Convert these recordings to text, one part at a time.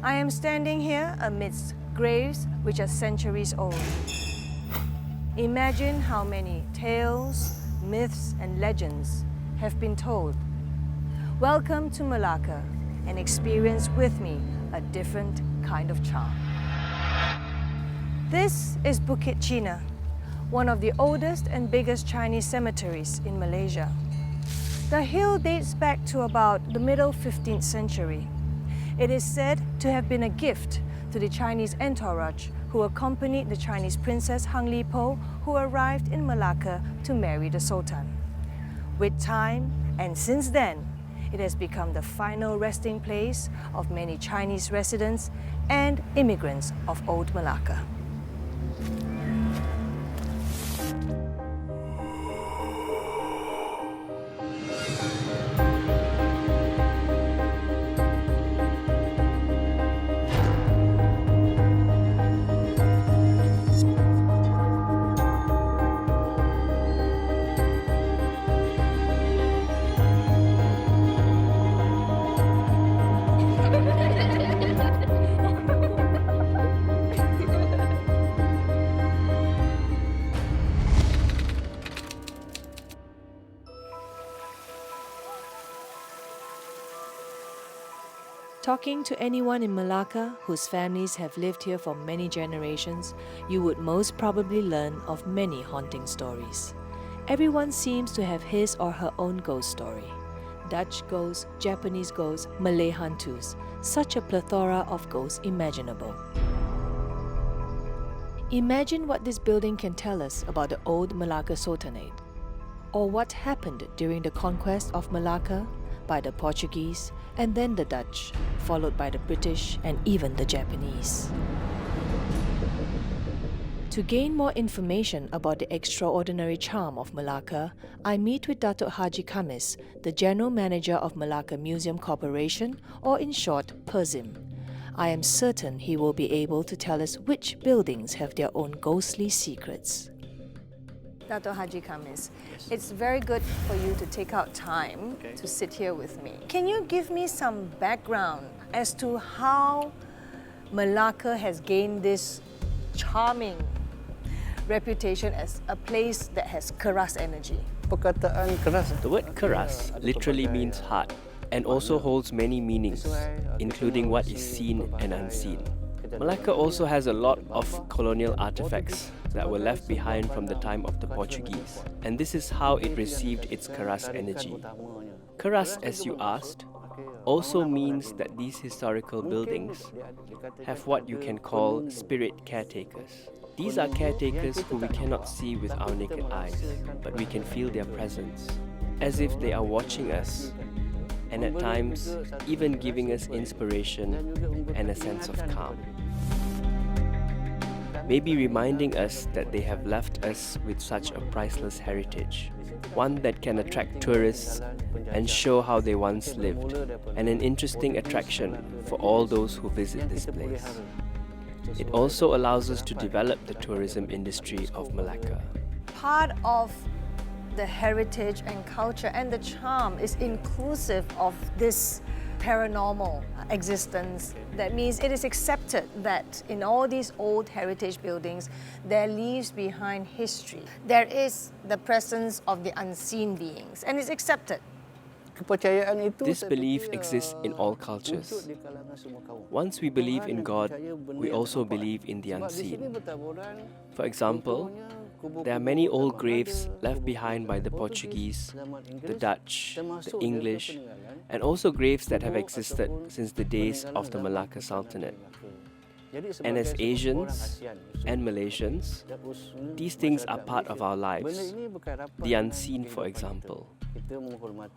I am standing here amidst graves which are centuries old. Imagine how many tales, myths, and legends have been told. Welcome to Melaka and experience with me a different kind of charm. This is Bukit Cina, one of the oldest and biggest Chinese cemeteries in Malaysia. The hill dates back to about the middle 15th century. It is said to have been a gift to the Chinese entourage who accompanied the Chinese princess Hang Li Po, who arrived in Melaka to marry the Sultan. With time, and since then, it has become the final resting place of many Chinese residents and immigrants of Old Melaka. Talking to anyone in Melaka whose families have lived here for many generations, you would most probably learn of many haunting stories. Everyone seems to have his or her own ghost story. Dutch ghosts, Japanese ghosts, Malay hantus, such a plethora of ghosts imaginable. Imagine what this building can tell us about the old Malacca Sultanate, or what happened during the conquest of Malacca by the Portuguese and then the Dutch, followed by the British and even the Japanese. To gain more information about the extraordinary charm of Melaka, I meet with Datuk Haji Khamis, the General Manager of Melaka Museum Corporation, or in short, PERSIM. I am certain he will be able to tell us which buildings have their own ghostly secrets. Datuk Haji Khamis, it's very good for you to take out time to sit here with me. Can you give me some background as to how Melaka has gained this charming reputation as a place that has keras energy? The word keras literally means hard and also holds many meanings, including what is seen and unseen. Melaka also has a lot of colonial artifacts that were left behind from the time of the Portuguese, and this is how it received its keras energy. Keras, as you asked, also means that these historical buildings have what you can call spirit caretakers. These are caretakers who we cannot see with our naked eyes, but we can feel their presence, as if they are watching us, and at times even giving us inspiration and a sense of calm. Maybe reminding us that they have left us with such a priceless heritage, one that can attract tourists and show how they once lived, and an interesting attraction for all those who visit this place. It also allows us to develop the tourism industry of Melaka. Part of the heritage and culture and the charm is inclusive of this paranormal existence. That means it is accepted that in all these old heritage buildings, there leaves behind history. There is the presence of the unseen beings, and it's accepted. This belief exists in all cultures. Once we believe in God, we also believe in the unseen. For example, there are many old graves left behind by the Portuguese, the Dutch, the English, and also graves that have existed since the days of the Malacca Sultanate. And as Asians and Malaysians, these things are part of our lives. The unseen, for example.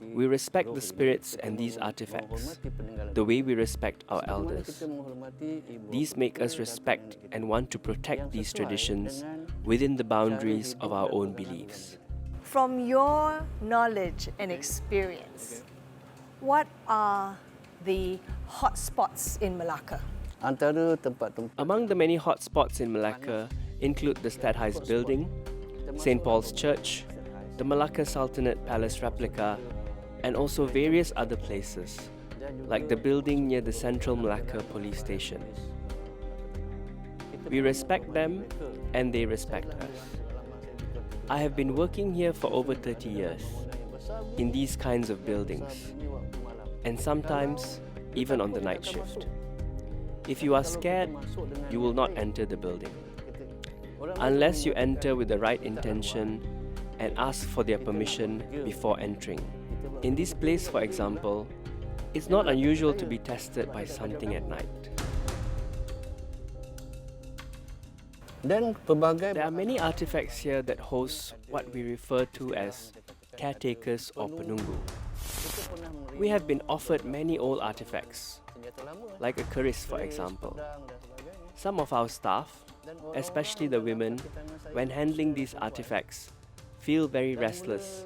We respect the spirits and these artifacts, the way we respect our elders. These make us respect and want to protect these traditions within the boundaries of our own beliefs. From your knowledge and experience, what are the hot spots in Melaka? Among the many hot spots in Melaka include the Stadhuis building, St. Paul's Church, the Malacca Sultanate Palace replica, and also various other places. like the building near the central Melaka police station. We respect them and they respect us. I have been working here for over 30 years, in these kinds of buildings, and sometimes even on the night shift. If you are scared, you will not enter the building. Unless you enter with the right intention and ask for their permission before entering. In this place, for example, it's not unusual to be tested by something at night. There are many artifacts here that host what we refer to as caretakers or penunggu. We have been offered many old artifacts, like a keris for example. Some of our staff, especially the women, when handling these artifacts, feel very restless,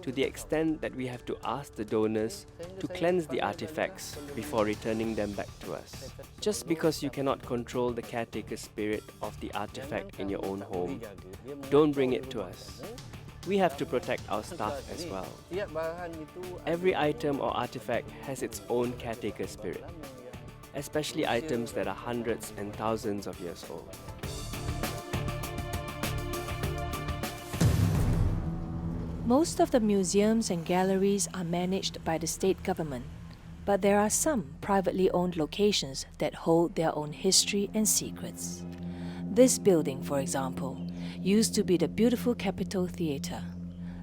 to the extent that we have to ask the donors to cleanse the artifacts before returning them back to us. Just because you cannot control the caretaker spirit of the artifact in your own home, don't bring it to us. We have to protect our staff as well. Every item or artifact has its own caretaker spirit, especially items that are hundreds and thousands of years old. Most of the museums and galleries are managed by the state government, but there are some privately owned locations that hold their own history and secrets. This building, for example, used to be the beautiful Capitol Theatre,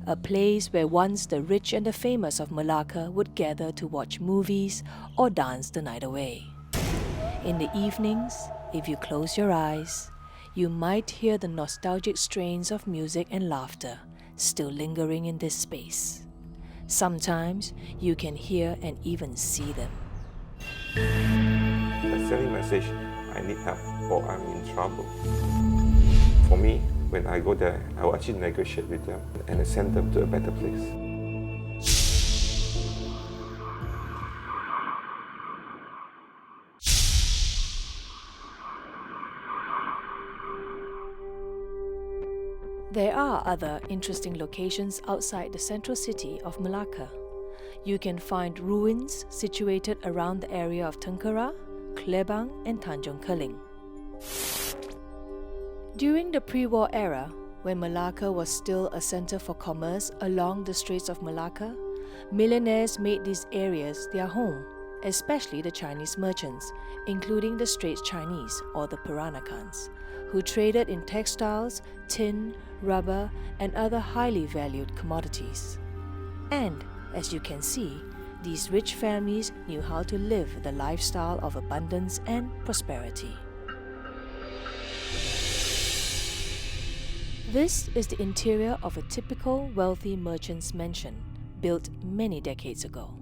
a place where once the rich and the famous of Melaka would gather to watch movies or dance the night away. In the evenings, if you close your eyes, you might hear the nostalgic strains of music and laughter still lingering in this space. Sometimes you can hear and even see them. A sending message, I need help or I'm in trouble. For me, when I go there, I will actually negotiate with them and send them to a better place. There are other interesting locations outside the central city of Melaka. You can find ruins situated around the area of Tranqueira, Klebang and Tanjung Keling. During the pre-war era, when Melaka was still a center for commerce along the Straits of Melaka, millionaires made these areas their home, especially the Chinese merchants, including the Straits Chinese or the Peranakans, who traded in textiles, tin, rubber, and other highly valued commodities. And, as you can see, these rich families knew how to live the lifestyle of abundance and prosperity. This is the interior of a typical wealthy merchant's mansion, built many decades ago.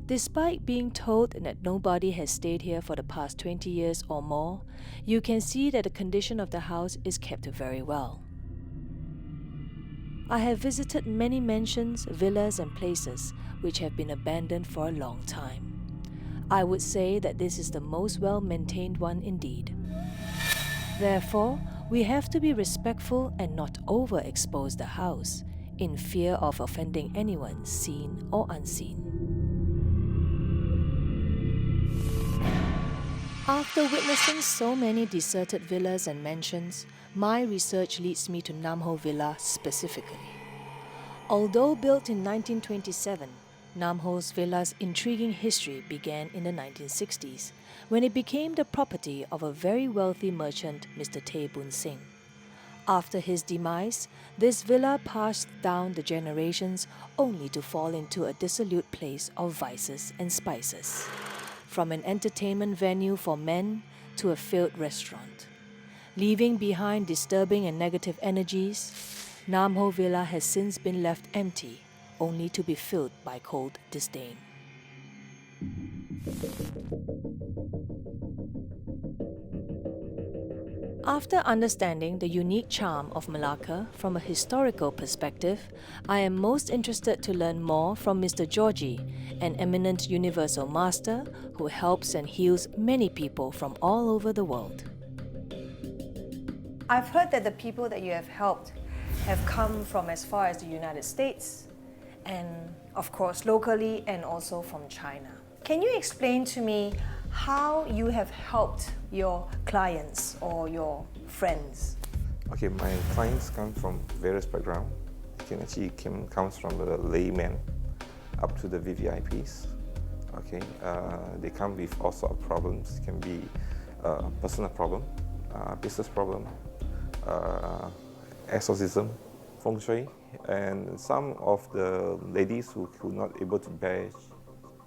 Despite being told that nobody has stayed here for the past 20 years or more, you can see that the condition of the house is kept very well. I have visited many mansions, villas and places which have been abandoned for a long time. I would say that this is the most well-maintained one indeed. Therefore, we have to be respectful and not overexpose the house, in fear of offending anyone seen or unseen. After witnessing so many deserted villas and mansions, my research leads me to Nam Hoe Villa specifically. Although built in 1927, Nam Hoe's villa's intriguing history began in the 1960s, when it became the property of a very wealthy merchant, Mr. Tay Boon Singh. After his demise, this villa passed down the generations only to fall into a dissolute place of vices and spices. From an entertainment venue for men to a failed restaurant. Leaving behind disturbing and negative energies, Nam Hoe Villa has since been left empty, only to be filled by cold disdain. After understanding the unique charm of Melaka from a historical perspective, I am most interested to learn more from Mr. Georgie, an eminent universal master who helps and heals many people from all over the world. I've heard that the people that you have helped have come from as far as the United States, and of course locally and also from China. Can you explain to me how you have helped your clients or your friends? Okay, my clients come from various backgrounds. Comes from the layman up to the VVIPs. Okay, they come with all sorts of problems. It can be personal problem, business problem, exorcism, feng shui, and some of the ladies who could not able to bear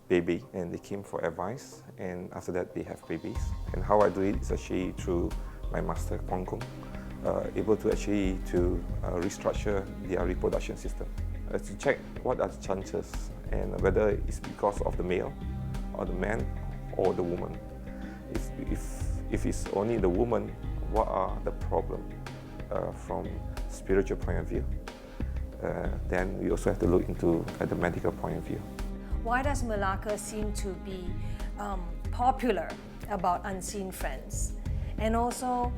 baby, and they came for advice, and after that they have babies. And how I do it is actually through my master Kwang Kung, able to actually restructure their reproduction system, to check what are the chances and whether it's because of the male or the man or the woman. If it's only the woman, what are the problems from spiritual point of view? Then we also have to look into the medical point of view. Why does Melaka seem to be popular about unseen friends? And also,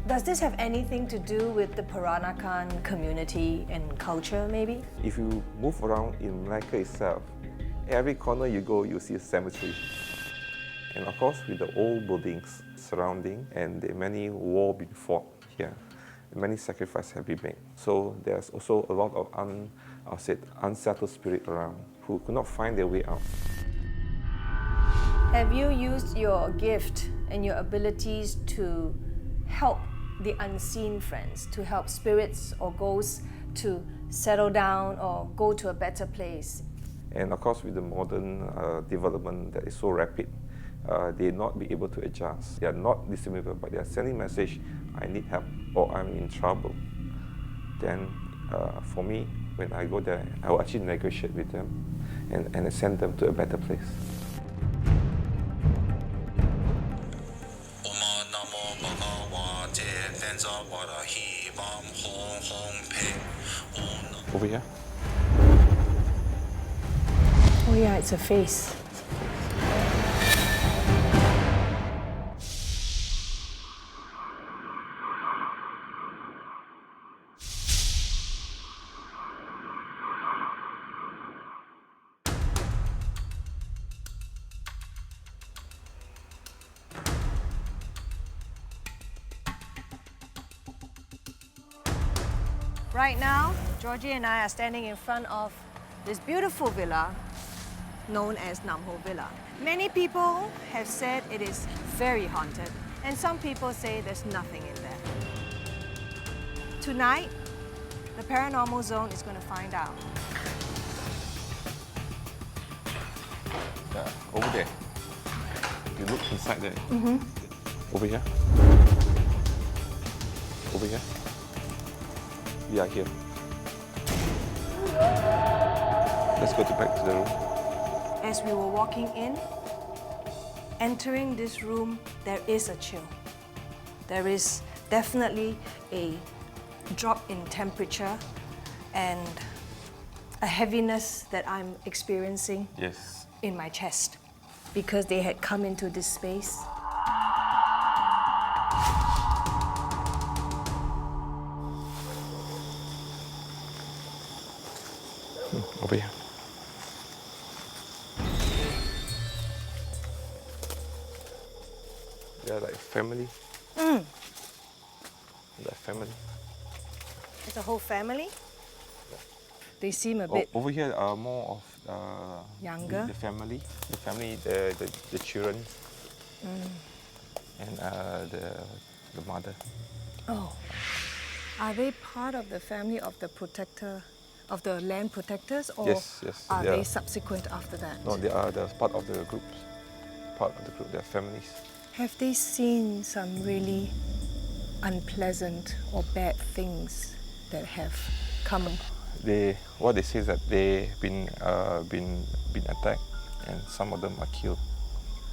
does this have anything to do with the Peranakan community and culture, maybe? If you move around in Melaka itself, every corner you go, you see a cemetery. And of course, with the old buildings surrounding and the many wars being fought here, many sacrifices have been made. So there's also a lot of unsettled spirit around who could not find their way out. Have you used your gift and your abilities to help the unseen friends, to help spirits or ghosts to settle down or go to a better place? And of course, with the modern development that is so rapid, they not be able to adjust. They are not discernible, but they are sending message, I need help or I'm in trouble. Then for me, when I go there, I will actually negotiate with them and send them to a better place. Over here. Oh yeah, it's a face. Right now, Georgie and I are standing in front of this beautiful villa known as Nam Hoe Villa. Many people have said it is very haunted, and some people say there's nothing in there. Tonight, the paranormal zone is going to find out. Over there. You look inside there. Over here. Over here. We are here. Let's go back to the room. As we were walking in, entering this room, there is a chill. There is definitely a drop in temperature and a heaviness that I'm experiencing in my chest because they had come into this space. Over here. They're like family. They're family. It's a whole family? They seem a bit... Over here are more of younger? The family, the children, and the mother. Oh. Are they part of the family of the protector, of the land protectors, or yes, are they subsequent after that? No, they are part of the group. Part of the group, they're families. Have they seen some really unpleasant or bad things that have come? What they say is that they've been attacked, and some of them are killed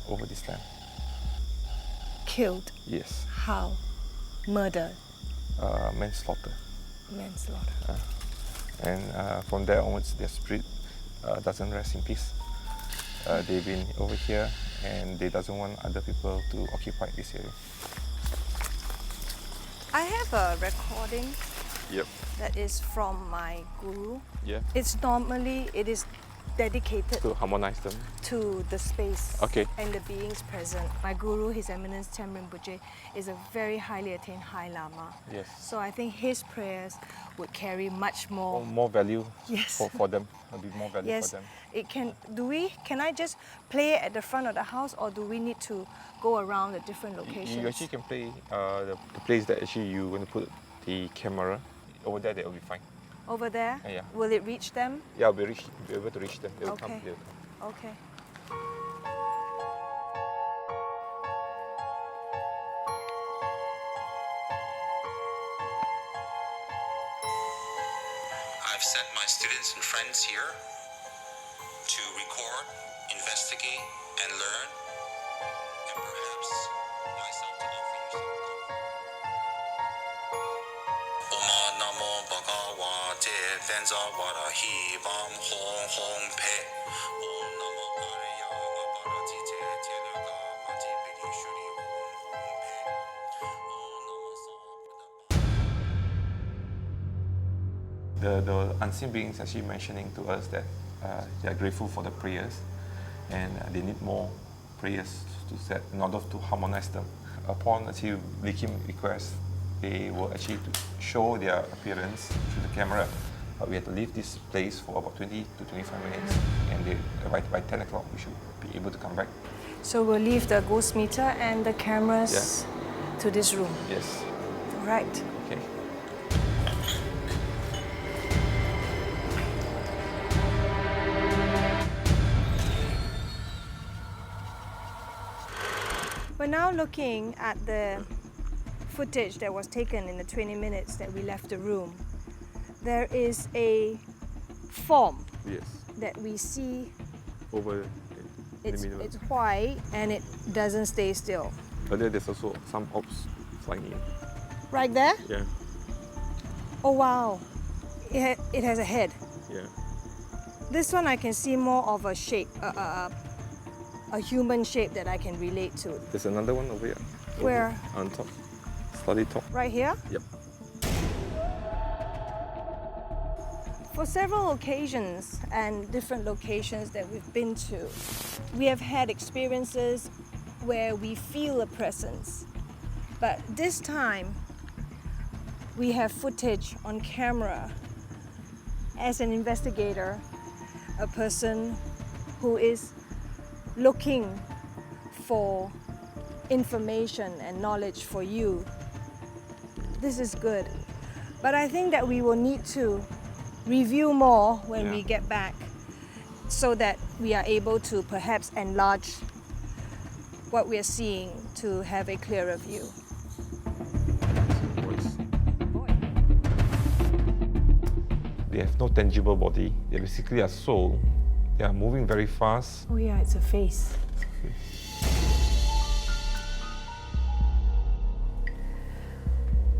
over this time. Killed? Yes. How? Murder? Manslaughter. Manslaughter. And from there onwards, their spirit doesn't rest in peace. They've been over here, and they doesn't want other people to occupy this area. I have a recording. Yep. That is from my guru. Yeah. It is dedicated To harmonize them. to the space Okay. and the beings present. My guru, His Eminence Tem Rinpoche, is a very highly attained High Lama. Yes. So I think his prayers would carry much more. More value Yes. for them. There'll be more value Yes, for them. it can. Can I just play at the front of the house, or do we need to go around the different locations? You actually can play the place that actually you want to put the camera. Over there, they'll be fine. Over there? Yeah. Will it reach them? Yeah, we'll be able to reach them. They'll Okay. come. They'll come. Okay. I've sent my students and friends here to record, investigate, and learn, and perhaps myself to offer you some comfort. Oma namo bhagavate Venzavarahi Vam Hong Hong Pe. Om namo Arya Aparatite Teluga Mati Pedi Shuri Hong Hong Pe. Om namo Sabuddha. The unseen beings actually mentioning to us that they are grateful for the prayers, and they need more prayers to set in order to harmonize them. Upon actually making requests, they will actually show their appearance through the camera. But we have to leave this place for about 20 to 25 minutes, and by 10 o'clock we should be able to come back. So we'll leave the ghost meter and the cameras to this room. Yes. Right. Okay. We're now looking at the footage that was taken in the 20 minutes that we left the room. There is a form Yes. that we see. Over in It's, the middle. it's white and it doesn't stay still. But there's also some orbs flying in. Right there? Yeah. Oh wow, it has a head. Yeah. This one I can see more of a shape, a human shape that I can relate to. There's another one over here. Where? On top. Slightly top. Right here? Yep. For several occasions and different locations that we've been to, we have had experiences where we feel a presence. But this time, we have footage on camera. As an investigator, a person who is looking for information and knowledge for you. This is good. But I think that we will need to review more when we get back so that we are able to perhaps enlarge what we are seeing to have a clearer view. They have no tangible body. They're basically a soul. They are moving very fast. Oh yeah, it's a face.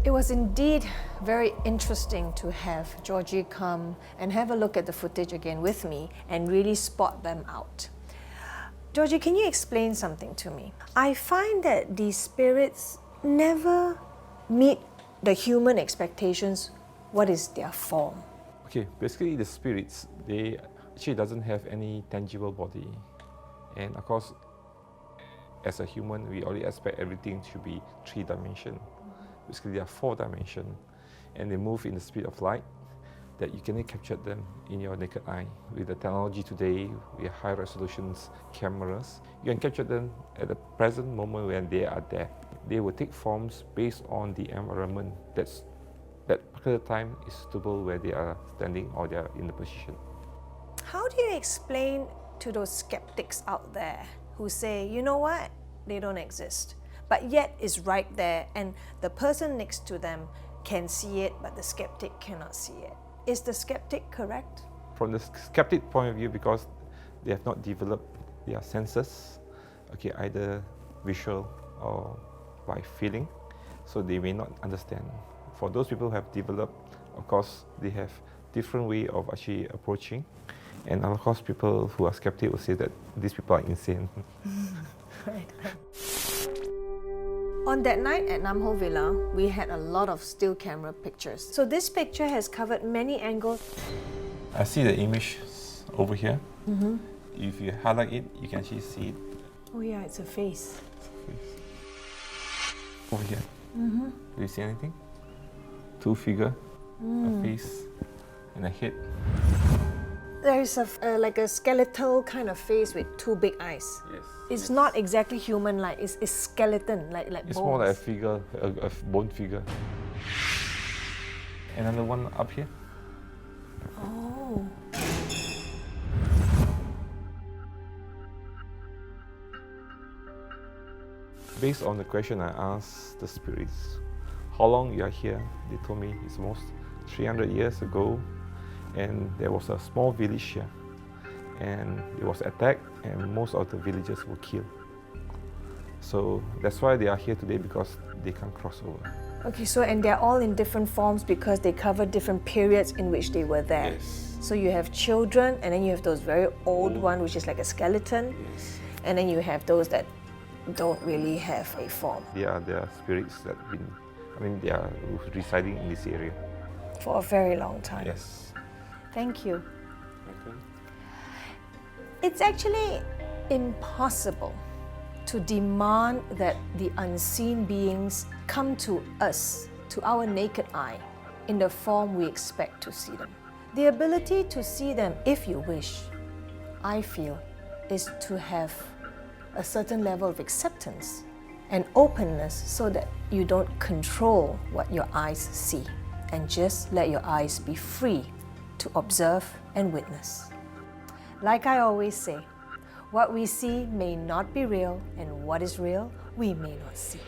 It was indeed very interesting to have Georgie come and have a look at the footage again with me and really spot them out. Georgie, can you explain something to me? I find that these spirits never meet the human expectations. What is their form? Okay, basically the spirits, they actually doesn't have any tangible body. And of course, as a human, we already expect everything to be 3-dimension. Basically, they are 4-dimension, and they move in the speed of light that you cannot capture them in your naked eye. With the technology today, we have high-resolution cameras. You can capture them at the present moment when they are there. They will take forms based on the environment that particular time is suitable where they are standing or they are in the position. How do you explain to those skeptics out there who say, you know what, they don't exist, but yet it's right there and the person next to them can see it, but the skeptic cannot see it? Is the skeptic correct? From the skeptic point of view, because they have not developed their senses, okay, either visual or by feeling, so they may not understand. For those people who have developed, of course, they have different way of actually approaching, and of course, people who are skeptic will say that these people are insane. Right. On that night at Nam Hoe Villa, we had a lot of still camera pictures. So this picture has covered many angles. I see the image over here. If you highlight it, you can actually see it. Oh yeah, it's a face. Over here. Do you see anything? Two figure, a face, and a head. There is like a skeletal kind of face with two big eyes. Yes. It's not exactly human-like. It's skeleton, like It's bones. more like a figure, a bone figure. Another one up here. Oh. Based on the question I asked the spirits, how long you are here, they told me it's almost 300 years ago, and there was a small village here, and it was attacked, and most of the villagers were killed. So that's why they are here today, because they can't cross over. Okay, so and they're all in different forms because they cover different periods in which they were there. Yes. So you have children, and then you have those very old one, which is like a skeleton, and then you have those that don't really have a form. They are spirits that they are residing in this area. For a very long time. Yes. Thank you. Okay. It's actually impossible to demand that the unseen beings come to us, to our naked eye, in the form we expect to see them. The ability to see them, if you wish, I feel, is to have a certain level of acceptance and openness so that you don't control what your eyes see and just let your eyes be free to observe and witness. Like I always say, what we see may not be real, and what is real, we may not see.